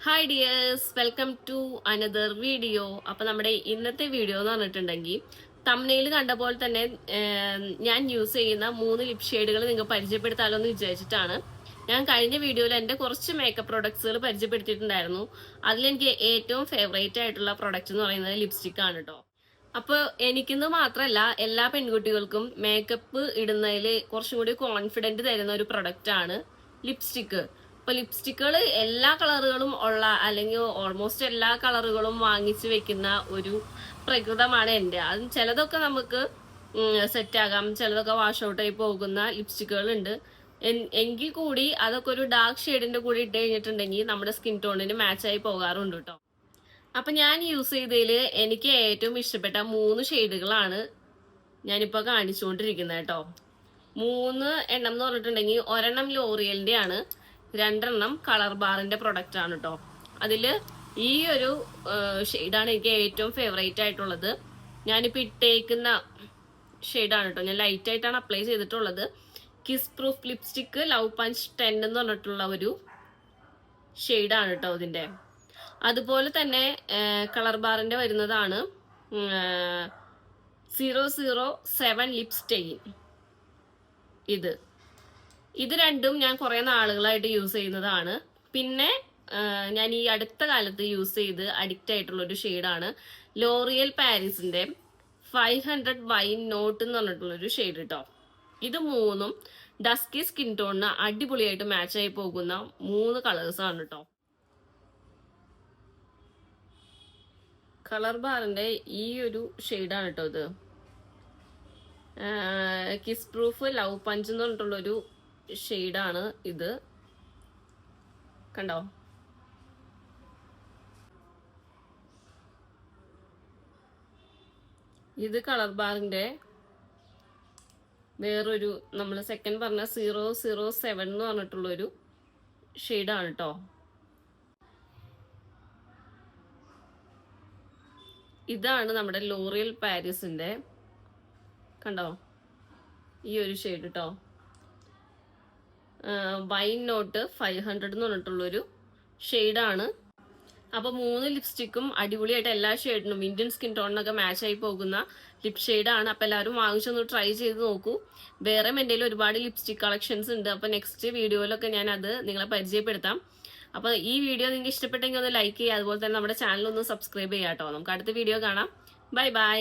Hi dears, welcome to another video. അപ്പൊ നമ്മുടെ ഇന്നത്തെ വീഡിയോ എന്ന് പറഞ്ഞിട്ടുണ്ടെങ്കിൽ തംബ്നെയിൽ കണ്ട പോലെ തന്നെ ഞാൻ യൂസ് ചെയ്യുന്ന 3 ലിപ് ഷെയ്ഡുകൾ നിങ്ങൾക്ക് പരിചയപ്പെടുത്താലോ എന്ന് വിചാരിച്ചിട്ടാണ്. ഞാൻ കഴിഞ്ഞ വീഡിയോയിൽ എന്റെ കുറച്ച് മേക്കപ്പ് പ്രൊഡക്ട്സുകൾ പരിചയപ്പെടുത്തിയിട്ടുണ്ടായിരുന്നു. അതിലെനിക്ക് ഏറ്റവും ഫേവറേറ്റ് ആയിട്ടുള്ള പ്രൊഡക്റ്റ് എന്ന് പറയുന്നത് ലിപ്സ്റ്റിക് ആണ് കേട്ടോ. അപ്പൊ എനിക്കെന്ന് മാത്രമല്ല എല്ലാ പെൺകുട്ടികൾക്കും മേക്കപ്പ് ഇടുന്നതിൽ കുറച്ചും കൂടി കോൺഫിഡന്റ് തരുന്ന ഒരു പ്രൊഡക്റ്റ് ആണ് ലിപ്സ്റ്റിക്ക്. ഇപ്പൊ ലിപ്സ്റ്റിക്കുകൾ എല്ലാ കളറുകളും ഉള്ള അല്ലെങ്കിൽ ഓൾമോസ്റ്റ് എല്ലാ കളറുകളും വാങ്ങിച്ചു വെക്കുന്ന ഒരു പ്രകൃതമാണ് എന്റെ. അത് ചിലതൊക്കെ നമുക്ക് സെറ്റ് ആകാം, ചിലതൊക്കെ വാഷ് ഔട്ട് ആയി പോകുന്ന ലിപ്സ്റ്റിക്കുകൾ ഉണ്ട്. എങ്കിൽ കൂടി അതൊക്കെ ഒരു ഡാർക്ക് ഷെയ്ഡിന്റെ കൂടി ഇട്ട് കഴിഞ്ഞിട്ടുണ്ടെങ്കിൽ നമ്മുടെ സ്കിൻ ടോണിന് മാച്ച് ആയി പോകാറുണ്ട് കേട്ടോ. അപ്പൊ ഞാൻ യൂസ് ചെയ്തതിൽ എനിക്ക് ഏറ്റവും ഇഷ്ടപ്പെട്ട 3 ഷെയ്ഡുകളാണ് ഞാനിപ്പോ കാണിച്ചുകൊണ്ടിരിക്കുന്നത് കേട്ടോ. 3 എണ്ണം എന്ന് പറഞ്ഞിട്ടുണ്ടെങ്കിൽ ഒരെണ്ണം ലോറിയലിന്റെ ആണ്, 2 എണ്ണം കളർ ബാറിന്റെ പ്രൊഡക്റ്റ് ആണ് കേട്ടോ. അതില് ഈ ഒരു ഷെയ്ഡാണ് എനിക്ക് ഏറ്റവും ഫേവറേറ്റ് ആയിട്ടുള്ളത്. ഞാനിപ്പോ ഇട്ടേക്കുന്ന ഷെയ്ഡാണ് കേട്ടോ. ഞാൻ ലൈറ്റ് ആയിട്ടാണ് അപ്ലൈ ചെയ്തിട്ടുള്ളത്. Kiss proof lipstick love punch 10 എന്ന് പറഞ്ഞിട്ടുള്ള ഒരു ഷെയ്ഡാണ് കേട്ടോ ഇതിന്റെ. അതുപോലെ തന്നെ കളർ ബാറിന്റെ വരുന്നതാണ് 007 ലിപ് സ്റ്റെയിൻ. ഇത് രണ്ടും ഞാൻ കുറെ നാളുകളായിട്ട് യൂസ് ചെയ്യുന്നതാണ്. പിന്നെ ഞാൻ ഈ അടുത്ത കാലത്ത് യൂസ് ചെയ്ത് അഡിക്റ്റ് ആയിട്ടുള്ള ഒരു ഷെയ്ഡാണ് ലോറിയൽ പാരീസിന്റെ 500 വൈൻ നോട്ട് എന്ന് പറഞ്ഞിട്ടുള്ള ഒരു ഷെയ്ഡ് കേട്ടോ. ഇത് 3ഉം ഡസ്കി സ്കിൻ ടോണിന് അടിപൊളിയായിട്ട് മാച്ച് ആയി പോകുന്ന 3 കളേഴ്സ് ആണ് കേട്ടോ. കളർ ബാറിന്റെ ഈ ഒരു ഷെയ്ഡാണ് കേട്ടോ ഇത്. കിസ് പ്രൂഫ് ലവ് പഞ്ച് എന്ന് പറഞ്ഞിട്ടുള്ളൊരു ഷെയ്ഡാണ് ഇത്. കണ്ടോ? ഇത് കളർ ബാറിന്റെ വേറൊരു നമ്മൾ സെക്കൻഡ് പറഞ്ഞ 007 എന്ന് പറഞ്ഞിട്ടുള്ളൊരു ഷെയ്ഡാണ് കേട്ടോ. ഇതാണ് നമ്മുടെ ലോറിയൽ പാരീസിന്റെ, കണ്ടോ ഈ ഒരു ഷെയ്ഡ് കേട്ടോ. വൈൻ നോട്ട് 500 എന്ന് പറഞ്ഞിട്ടുള്ളൊരു ഷെയ്ഡാണ്. അപ്പൊ 3 ലിപ്സ്റ്റിക്കും അടിപൊളിയായിട്ട് എല്ലാ ഷെയ്ഡിനും ഇന്ത്യൻ സ്കിൻ ടോണിനൊക്കെ മാച്ച് ആയി പോകുന്ന ലിപ് ഷെയ്ഡാണ്. അപ്പൊ എല്ലാവരും വാങ്ങിച്ചൊന്ന് ട്രൈ ചെയ്ത് നോക്കൂ. വേറെ എൻ്റെ ഒരുപാട് ലിപ്സ്റ്റിക് കളക്ഷൻസ് ഉണ്ട്. അപ്പൊ നെക്സ്റ്റ് വീഡിയോയിലൊക്കെ ഞാൻ അത് നിങ്ങളെ പരിചയപ്പെടുത്താം. അപ്പൊ ഈ വീഡിയോ നിങ്ങൾക്ക് ഇഷ്ടപ്പെട്ടെങ്കിൽ ഒന്ന് ലൈക്ക് ചെയ്യുക, അതുപോലെ തന്നെ നമ്മുടെ ചാനൽ ഒന്ന് സബ്സ്ക്രൈബ് ചെയ്യാം കേട്ടോ. നമുക്ക് അടുത്ത വീഡിയോ കാണാം. Bye bye.